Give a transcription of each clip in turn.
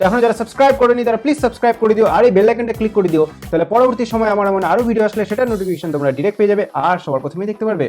তো এখন যারা সাবস্ক্রাইব করেনি তারা প্লিজ সাবস্ক্রাইব করে দিও আর এই বেল আইকনটা ক্লিক করে দিও, তাহলে পরবর্তী সময় আমার এমন আরো ভিডিও আসলে সেটার নোটিফিকেশন তোমরা ডিরেক্ট পেয়ে যাবে আর সবার প্রথমেই দেখতে পারবে।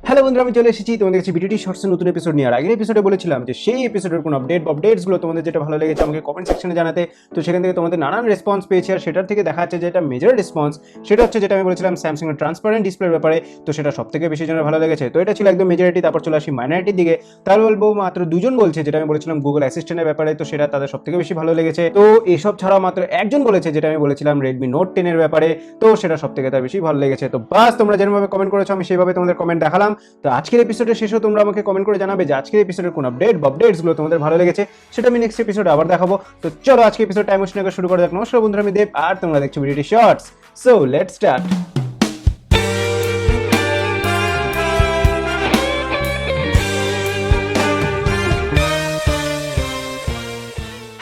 হ্যালো বন্ধুরা, আমি চলে এসেছি তোমাদের কাছে বিটিটি শর্টসের নতুন এপিসোড নিয়ে। আর আগের এপিসোডে বলেছিলাম যে সেই এপিসোডের কোনো আপডেটসগুলো তোমাদের যেটা ভালো লেগেছে আমাকে কমেন্ট সেকশনে জানাতে। তো সেখান থেকে তোমাদের নানান রেসপন্স পেয়েছি আর সেটার থেকে দেখা যাচ্ছে যে এটা মেজর রেসপন্স সেটা হচ্ছে যেটা আমি বলেছিলাম স্যামসাং এর ট্রান্সপারেন্ট ডিসপ্লের ব্যাপারে। তো সেটা সব থেকে বেশি জনের ভালো লেগেছে। তো এটা ছিল একদম মেজরিটি। তারপর চলে আসি মাইনরিটির দিকে। তাহলে বলবো মাত্র দুজন বলছে যেটা আমি বলেছিলাম গুগল অ্যাসিস্ট্যান্টের ব্যাপারে, তো সেটা তাদের সব থেকে বেশি ভালো লেগেছে। তো এসব ছাড়াও মাত্র একজন বলেছে যেটা আমি বলেছিলাম রেডমি নোট 10 এর ব্যাপারে, তো সেটা সব থেকে তার বেশি ভালো লেগেছে। তো বাস তোমরা যেভাবে কমেন্ট করেছো আমি সেইভাবে তোমাদের কমেন্ট দেখালাম। তো আজকের এপিসোডের শেষেও তোমরা আমাকে কমেন্ট করে জানাবে যে আজকের এপিসোডের কোন আপডেটসগুলো তোমাদের ভালো লেগেছে, সেটা আমি নেক্সট এপিসোডে আবার দেখাবো। তো চলো আজকে এপিসোড টাইম ওয়েস্ট না করে শুরু করা যাক। নমস্কার বন্ধুরা, আমি দেব আর তোমরা দেখছো BTT shorts. So let's start.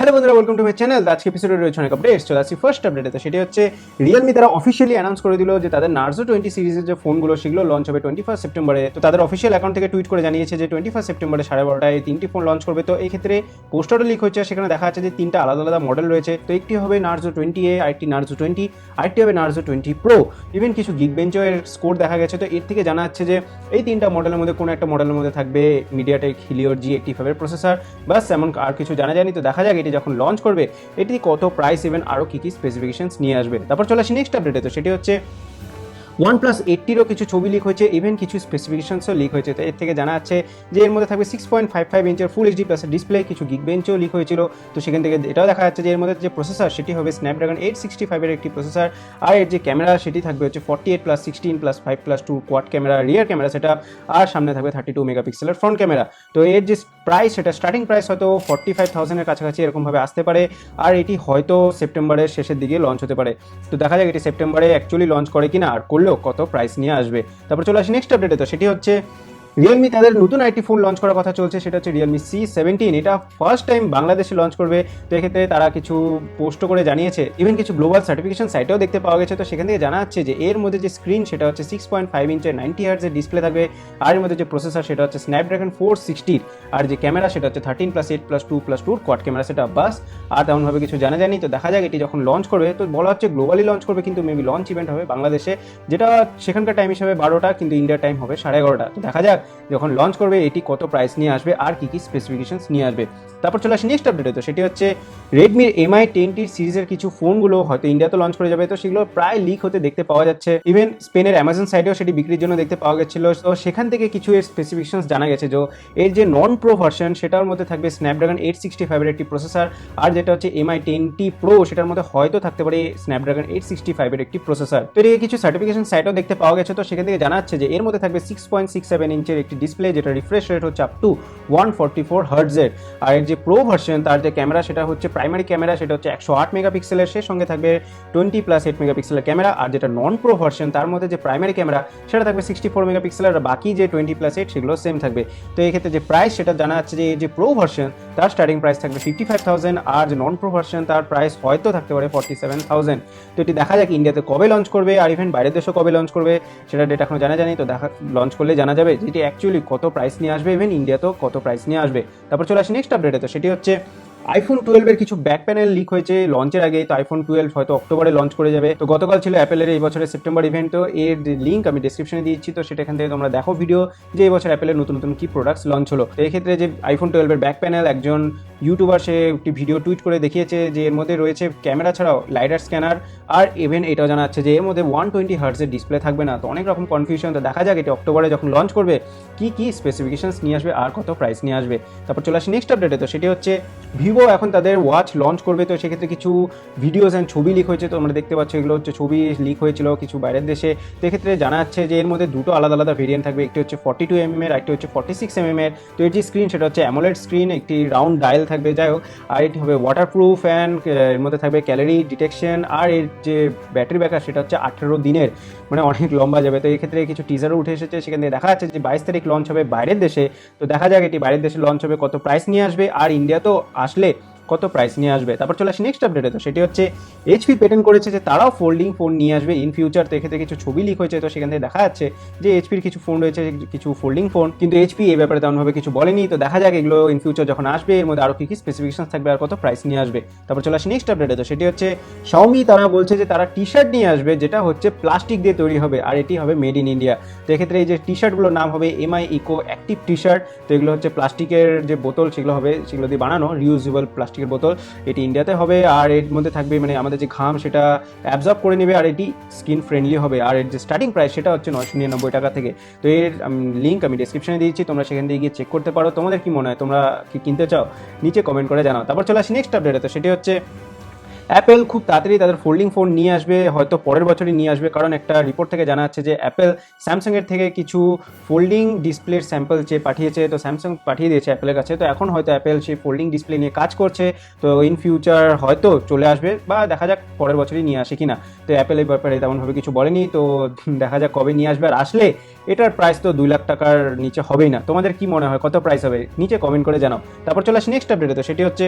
Hello বন্ধুরা, ওয়েলকাম টু মাই চ্যানেল। আজকে এপিসোডে রয়েছে অনেক আপডেটস। চলে আসছি ফার্স্ট আপডেটে। তো সেটি হচ্ছে রিয়েলমি তারা অফিসিয়ালি অ্যানাউন্স করে দিল যে তাদের নার্জো 20 সিরিজের যে ফোনগুলো সেগুলো লঞ্চ হবে 21 সেপ্টেম্বরে। তো তাদের অফিসিয়াল অ্যাকাউন্ট থেকে টুইট করে জানিয়েছে যে 21 সেপ্টেম্বরে 12:30টায় তিনটি ফোন লঞ্চ করবে। তো এই ক্ষেত্রে পোস্টারও লিক হয়েছে, সেখানে দেখা যাচ্ছে যে তিনটা আলাদা আলাদা মডেল রয়েছে। তো একটি হবে নার্জো 20A, আরেকটি নার্জো 20, আরেকটি হবে নার্জো 20 প্রো। ইভেন কিছু গিগবেঞ্চও এর স্কোর দেখা গেছে। তো এর থেকে জানা যাচ্ছে যে এই তিনটা মডেলের মধ্যে কোনো একটা মডেলের মধ্যে থাকবে মিডিয়াটেক হিলিওর G85 এর প্রসেসর। বাস এমন আর কিছু জানা যায়নি। তো দেখা যাক এটি যখন লঞ্চ করবে এটি কত প্রাইস ইভেন আরো কি কি স্পেসিফিকেশনস নিয়ে আসবে। তারপর চলে আসি নেক্সট আপডেটে। তো সেটি হচ্ছে OnePlus 80রও কিছু ছবি লিক হয়েছে, ইভেন কিছু স্পেসিফিকেশনসও লিক হয়েছে। তো এর থেকে জানা যাচ্ছে যে এর মধ্যে থাকবে 6.55 ইঞ্চের ফুল এইচডি প্লাস ডিসপ্লে। কিছু গিগবেঞ্চও লিক হয়েছিল। তো সেখান থেকে এটাও দেখা যাচ্ছে যে এর মধ্যে যে প্রসেসর সেটি হবে স্ন্যাপড্রাগন 865 এর একটি প্রসেসর। আর এর যে ক্যামেরা সেটি থাকবে হচ্ছে 48+16+5+2 কোয়াড ক্যামেরা রিয়ার ক্যামেরা সেটা, আর সামনে থাকবে 32 মেগাপিক্সেলের ফ্রন্ট ক্যামেরা। তো এর যে প্রাইস সেটা স্টার্টিং প্রাইস হয়তো 45,000 এর কাছাকাছি এরকমভাবে আসতে পারে। আর এটি হয়তো সেপ্টেম্বরের শেষের দিকে লঞ্চ হতে পারে। তো দেখা যাক এটি সেপ্টেম্বরে অ্যাকচুয়ালি লঞ্চ করে কিনা, আর করলেও কত প্রাইস নিয়ে আসবে। তারপর চলে আসি নেক্সট আপডেটে। তো সেটি হচ্ছে রিয়েলমি তাদের নতুন আইটি ফোন লঞ্চ করার কথা চলছে, সেটা হচ্ছে Realme C17। এটা ফার্স্ট টাইম বাংলাদেশে লঞ্চ করবে। তো এক্ষেত্রে তারা কিছু পোস্ট করে জানিয়েছে, ইভেন কিছু গ্লোবাল সার্টিফিকেশন সাইটেও দেখতে পাওয়া গেছে। তো সেখান থেকে জানা যাচ্ছে যে এর মধ্যে যে স্ক্রিন সেটা হচ্ছে 6.5 ইঞ্চের 90 হার্টজের ডিসপ্লে থাকবে। আর এর মধ্যে যে প্রসেসর সেটা হচ্ছে স্ন্যাপড্রাগন 460, আর যে ক্যামেরা সেটা হচ্ছে 13+8+2+2 কোয়াড ক্যামেরা সেটা। বাস আর তেমনভাবে কিছু জানা যায়নি। তো দেখা যাক এটি যখন লঞ্চ করবে, তো বলা হচ্ছে গ্লোবালি লঞ্চ করবে, কিন্তু মেবি লঞ্চ ইভেন্ট হবে বাংলাদেশে, যেটা সেখানকার টাইম হিসাবে 12টা, কিন্তু ইন্ডিয়ার টাইম হবে 11:30টা। তো দেখা যাক যখন লঞ্চ করবে এটি কত প্রাইস নিয়ে আসবে আর কি কি স্পেসিফিকেশনস নিয়ে আসবে। তারপর চলে আসি নেক্সট আপডেটে। তো সেটি হচ্ছে রেডমির MI10T সিরিজের কিছু ফোনগুলো হয়তো ইন্ডিয়াতে লঞ্চ করে যাবে। তো সেগুলো প্রায় লিক হতে দেখতে পাওয়া যাচ্ছে। ইভেন স্পেনের অ্যামাজন সাইটেও সেটি বিক্রির জন্য দেখতে পাওয়া গেছিল। তো সেখান থেকে কিছু এর স্পেসিফিকেশনস জানা গেছে যে এর যে নন প্রো ভার্সন সেটার মধ্যে থাকবে স্ন্যাপড্রাগন 865 এর একটি প্রসেসর, আর যেটা হচ্ছে MI10T প্রো সেটার মধ্যে হয়তো থাকতে পারে স্ন্যাপড্রাগন 865 এর একটি প্রসেসর। তো এর কিছু সার্টিফিকেশন সাইটও দেখতে পাওয়া গেছে। তো সেখান থেকে জানা যাচ্ছে যে এর মধ্যে থাকবে 6.67 ইঞ্চের একটি ডিসপ্লে, যেটা রিফ্রেশ রেট হচ্ছে আপ টু 144 হার্টজের। আর এর যে প্রো ভার্সন তার যে ক্যামেরা সেটা হচ্ছে প্রাইমারি ক্যামেরা সেটা হচ্ছে 108 মেগাপিক্সেলের, সেই সঙ্গে থাকবে 20+8 মেগাপিক্সেলের ক্যামেরা। আর যেটা নন প্রো ভার্সন তার মধ্যে যে প্রাইমারি ক্যামেরা সেটা থাকবে 64 মেগাপিক্সেলের, আর বাকি যে 20+8 সেগুলো সেম থাকবে। তো এই ক্ষেত্রে যে প্রাইস সেটা জানা যাচ্ছে যে যে প্রো ভার্সন তার স্টার্টিং প্রাইস থাকবে 55,000, আর যে নন প্রো ভার্সন তার প্রাইস হয়তো থাকতে পারে 47,000। তো এটি দেখা যাক ইন্ডিয়াতে কবে লঞ্চ করবে আর ইভেন বাইরের দেশেও কবে লঞ্চ করবে সেটা ডেট এখনো জানা যায়নি। তো দেখা লঞ্চ করলে জানা যাবে যেটি অ্যাকচুয়ালি কত প্রাইস নিয়ে আসবে, ইভেন ইন্ডিয়াতেও কত প্রাইস নিয়ে আসবে। তারপর চলে আসি নেক্সট আপডেটে। তো সেটি হচ্ছে আইফোন 12 এর কিছু ব্যাক প্যানেল লিক হয়েছে লঞ্চের আগে। তো আইফোন 12 হয়তো অক্টোবরে লঞ্চ করে যাবে। তো গতকাল ছিল অ্যাপেলের এই বছরের সেপ্টেম্বর ইভেন্ট। তো এর লিঙ্ক আমি ডেসক্রিপশনে দিয়েছি, তো সেটা এখান থেকে তোমরা দেখো ভিডিও যে এই বছর অ্যাপেলের নতুন নতুন কি প্রোডাক্টস লঞ্চ হলো। তো এই ক্ষেত্রে যে আইফোন 12 এর ব্যাক প্যানেল একজন ইউটিউবার সে একটি ভিডিও টুইট করে দেখিয়েছে যে এর মধ্যে রয়েছে ক্যামেরা ছাড়াও লাইডার স্ক্যানার, আর ইভেন এটাও জানা যাচ্ছে যে এর মধ্যে 120 হার্টজের ডিসপ্লে থাকবে না। তো অনেক রকম কনফিউশন। তো দেখা যাক এটা অক্টোবরে যখন লঞ্চ করবে কি কি স্পেসিফিকেশনস নিয়ে আসবে আর কত প্রাইস নিয়ে আসবে। তারপর চলে আসি নেক্সট আপডেটে। তো সেটি হচ্ছে ভিভো এখন তাদের ওয়াচ লঞ্চ করবে। তো সেক্ষেত্রে কিছু ভিডিওস অ্যান্ড ছবি লিক হয়েছে। তো আমরা দেখতে পাচ্ছি এগুলো হচ্ছে ছবি লিক হয়েছিল কিছু বাইরের দেশে। তো এক্ষেত্রে জানা যাচ্ছে যে এর মধ্যে দুটো আলাদা আলাদা ভেরিয়েন্ট থাকবে, একটি হচ্ছে 42mm এর, একটি হচ্ছে 46mm এর। তো এর যে স্ক্রিন সেটা হচ্ছে অ্যামোলেড স্ক্রিন, একটি রাউন্ড ডায়াল থাকবে, যাই হোক। আর এটি হবে ওয়াটারপ্রুফ অ্যান্ড এর মধ্যে থাকবে ক্যালোরি ডিটেকশন। আর এর যে ব্যাটারি ব্যাকআপ সেটা হচ্ছে 18 দিনের, মানে অনেক লম্বা যাবে। তো এই ক্ষেত্রে কিছু টিজারও উঠে এসেছে, সেখান থেকে দেখা যাচ্ছে যে 22 তারিখ লঞ্চ হবে বাইরের দেশে। তো দেখা যাক এটি বাইরের দেশে লঞ্চ হবে কত প্রাইস নিয়ে আসবে, আর ইন্ডিয়া তো আসলে কত প্রাইস নিয়ে আসবে। তারপর চলে আসি নেক্সট আপডেটে, তো সেটি হচ্ছে এইচপি পেটেন্ট করেছে যে তারাও ফোল্ডিং ফোন নিয়ে আসবে ইন ফিউচার। তো এক্ষেত্রে কিছু ছবি লিক হয়েছে, তো সেখান থেকে দেখা যাচ্ছে যে এইচপির কিছু ফোন রয়েছে, কিছু ফোল্ডিং ফোন, কিন্তু এইচপি এই ব্যাপারে তেমনভাবে কিছু বলেনি। তো দেখা যাক এগুলো ইন ফিউচার যখন আসবে এর মধ্যে আরও কী কী স্পেসিফিকেশন থাকবে আর কত প্রাইস নিয়ে আসবে। তারপর চলে আসি নেক্সট আপডেটে, তো সেটি হচ্ছে Xiaomi তারা বলছে যে তারা টি শার্ট নিয়ে আসবে যেটা হচ্ছে প্লাস্টিক দিয়ে তৈরি হবে আর এটি হবে মেড ইন ইন্ডিয়া। তো এক্ষেত্রে এই যে টি শার্টগুলোর নাম হবে MI eco active T shirt. তো এগুলো হচ্ছে প্লাস্টিকের যে বোতল সেগুলো হবে, সেগুলো দিয়ে বানানো রিউজেবল প্লাস্টিকের বোতল। এটি ইন্ডিয়াতে হবে আর এর মধ্যে থাকবে মানে আমাদের যে ঘাম সেটা অ্যাবজর্ব করে নেবে আর এটি স্কিন ফ্রেন্ডলি হবে। আর এর যে স্টার্টিং প্রাইস সেটা হচ্ছে 999 টাকা থেকে। তো এর লিঙ্ক আমি ডিসক্রিপশনে দিয়েছি, তোমরা সেখান থেকে গিয়ে চেক করতে পারো। তোমাদের কি মনে হয়, তোমরা কি কিনতে চাও, নিচে কমেন্ট করে জানাও। তারপর চলে আসি নেক্সট আপডেটে, তো সেটি হচ্ছে অ্যাপেল খুব তাড়াতাড়ি তাদের ফোল্ডিং ফোন নিয়ে আসবে, হয়তো পরের বছরই নিয়ে আসবে, কারণ একটা রিপোর্ট থেকে জানা যাচ্ছে যে অ্যাপেল স্যামসাংয়ের থেকে কিছু ফোল্ডিং ডিসপ্লের স্যাম্পল চেয়ে পাঠিয়েছে। তো স্যামসাং পাঠিয়ে দিয়েছে অ্যাপেলের কাছে, তো এখন হয়তো অ্যাপেল সেই ফোল্ডিং ডিসপ্লে নিয়ে কাজ করছে। তো ইন ফিউচার হয়তো চলে আসবে বা দেখা যাক পরের বছরই নিয়ে আসে কিনা। তো অ্যাপেল এই ব্যাপারে তেমনভাবে কিছু বলেনি, তো দেখা যাক কবে নিয়ে আসবে। আর আসলে এটার প্রাইস তো 2 লাখ টাকার নিচে হবেই না। তোমাদের কি মনে হয় কত প্রাইস হবে, নিচে কমেন্ট করে জানাও। তারপর চলে আসি নেক্সট আপডেটে, তো সেটি হচ্ছে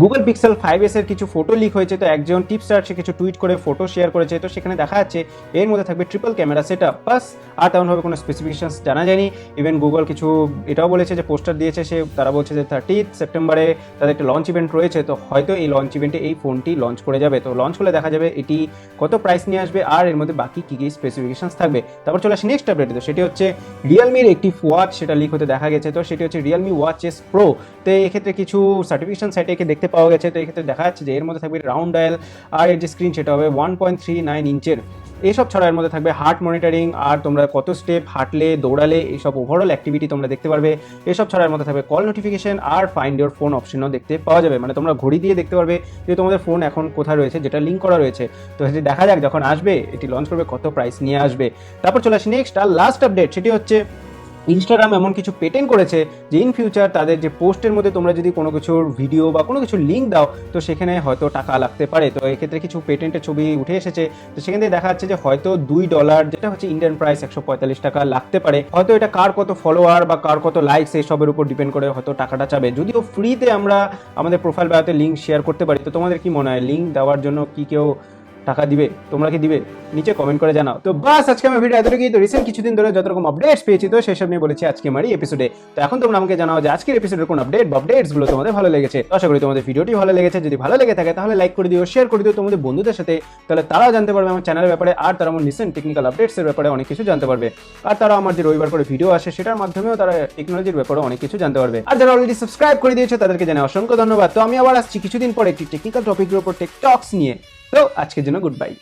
গুগল পিক্সেল 5s এর কিছু ফটো লিক হয়েছে। তো একজন টিপস্টার সে কিছু টুইট করে ফটো শেয়ার করেছে, তো সেখানে দেখা যাচ্ছে এর মধ্যে থাকবে ট্রিপল ক্যামেরা সেট আপ বাস, আর তেমনভাবে কোনো স্পেসিফিকেশনস জানা যায়নি। ইভেন গুগল কিছু এটাও বলেছে যে পোস্টার দিয়েছে সে, তারা বলছে যে 30 সেপ্টেম্বরে তাদের একটা লঞ্চ ইভেন্ট রয়েছে। তো হয়তো এই লঞ্চ ইভেন্টে এই ফোনটি লঞ্চ করে যাবে, তো লঞ্চ করলে দেখা যাবে এটি কত প্রাইস নিয়ে আসবে আর এর মধ্যে বাকি কী কী স্পেসিফিকেশনস থাকবে। তারপর চলে আসি নেক্সট আপডেটে, তো সেটি হচ্ছে রিয়েলমির একটি ওয়াচ সেটা লিক হতে দেখা গেছে। তো সেটি হচ্ছে রিয়েলমি ওয়াচ এস প্রো। তো এক্ষেত্রে কিছু সার্টিফিকেশন সাইটে একে দেখতে পাওয়া গেছে। তো এক্ষেত্রে দেখা যাচ্ছে যে এর মধ্যে থাকবে রাউন্ড ডায়াল আর এর যে স্ক্রিন সেটা হবে 1.39 ইঞ্চের। এইসব ছাড়া এর মধ্যে থাকবে হার্ট মনিটরিং আর তোমরা কত স্টেপ হাঁটলে দৌড়ালে এইসব ওভারঅল অ্যাক্টিভিটি তোমরা দেখতে পারবে। এসব ছাড়া এর মধ্যে থাকবে কল নোটিফিকেশন আর ফাইন্ড ইউর ফোন অপশনও দেখতে পাওয়া যাবে, মানে তোমরা ঘড়ি দিয়ে দেখতে পারবে যে তোমাদের ফোন এখন কোথায় রয়েছে, যেটা লিঙ্ক করা রয়েছে। তো সেটি দেখা যাক যখন আসবে এটি লঞ্চ করবে কত প্রাইস নিয়ে আসবে। তারপর চলে আসি নেক্সট আর লাস্ট আপডেট, সেটি হচ্ছে ইনস্টাগ্রাম এমন কিছু পেটেন্ট করেছে যে ইন ফিউচার তাদের যে পোস্টের মধ্যে তোমরা যদি কোনো কিছুর ভিডিও বা কোনো কিছুর লিঙ্ক দাও তো সেখানে হয়তো টাকা লাগতে পারে। তো এক্ষেত্রে কিছু পেটেন্টের ছবি উঠে এসেছে, তো সেখান থেকে দেখা যাচ্ছে যে হয়তো $2 যেটা হচ্ছে ইন্ডিয়ান প্রাইস 145 টাকা লাগতে পারে। হয়তো এটা কার কত ফলোয়ার বা কার কত লাইকস এইসবের উপর ডিপেন্ড করে হয়তো টাকাটা চাবে। যদিও ফ্রিতে আমরা আমাদের প্রোফাইল বায়োতে লিঙ্ক শেয়ার করতে পারি, তো তোমাদের কি মনে হয় লিঙ্ক দেওয়ার জন্য কি কেউ টাকা দিবে, তোমরা কি দিবে, নিচে কমেন্ট করে জানাও। তো বাস আজকে আমার ভিডিও এতটুকুই। তো রিসেন্ট কিছুদিন ধরে যত রকম আপডেটস পেয়েছি তো সেসব নিয়ে বলেছি আজকে আমার এই এপিসোডে। তো এখন তোমরা আমাকে জানাও যে আজকের এপিসোডের কোন আপডেট বা আপডেটস গুলো তোমাদের ভালো লেগেছে। আশা করি তোমাদের ভিডিওটি ভালো লেগেছে। যদি ভালো লেগে থাকে তাহলে লাইক করে দিও, শেয়ার করে দিও তোমাদের বন্ধুদের সাথে, তাহলে তারাও জানতে পারবে আমার চ্যানেলের ব্যাপারে আর তারা আমার রিসেন্ট টেকনিক্যাল আপডেটস এর ব্যাপারে অনেক কিছু জানতে পারবে। আর তারা আমার যে রবিবার করে ভিডিও আসে সেটার মাধ্যমেও তারা টেকনোলজির ব্যাপারে অনেক কিছু জানতে পারবে। আর যারা অলরেডি সাবস্ক্রাইব করে দিয়েছে তাদেরকে জানাই অসংখ্য ধন্যবাদ। তো আমি আবার আসছি কিছুদিন পর একটি টেকনিক্যাল টপিকের উপর টেক টক্স নিয়ে। তো আজকের জন্য গুড বাই।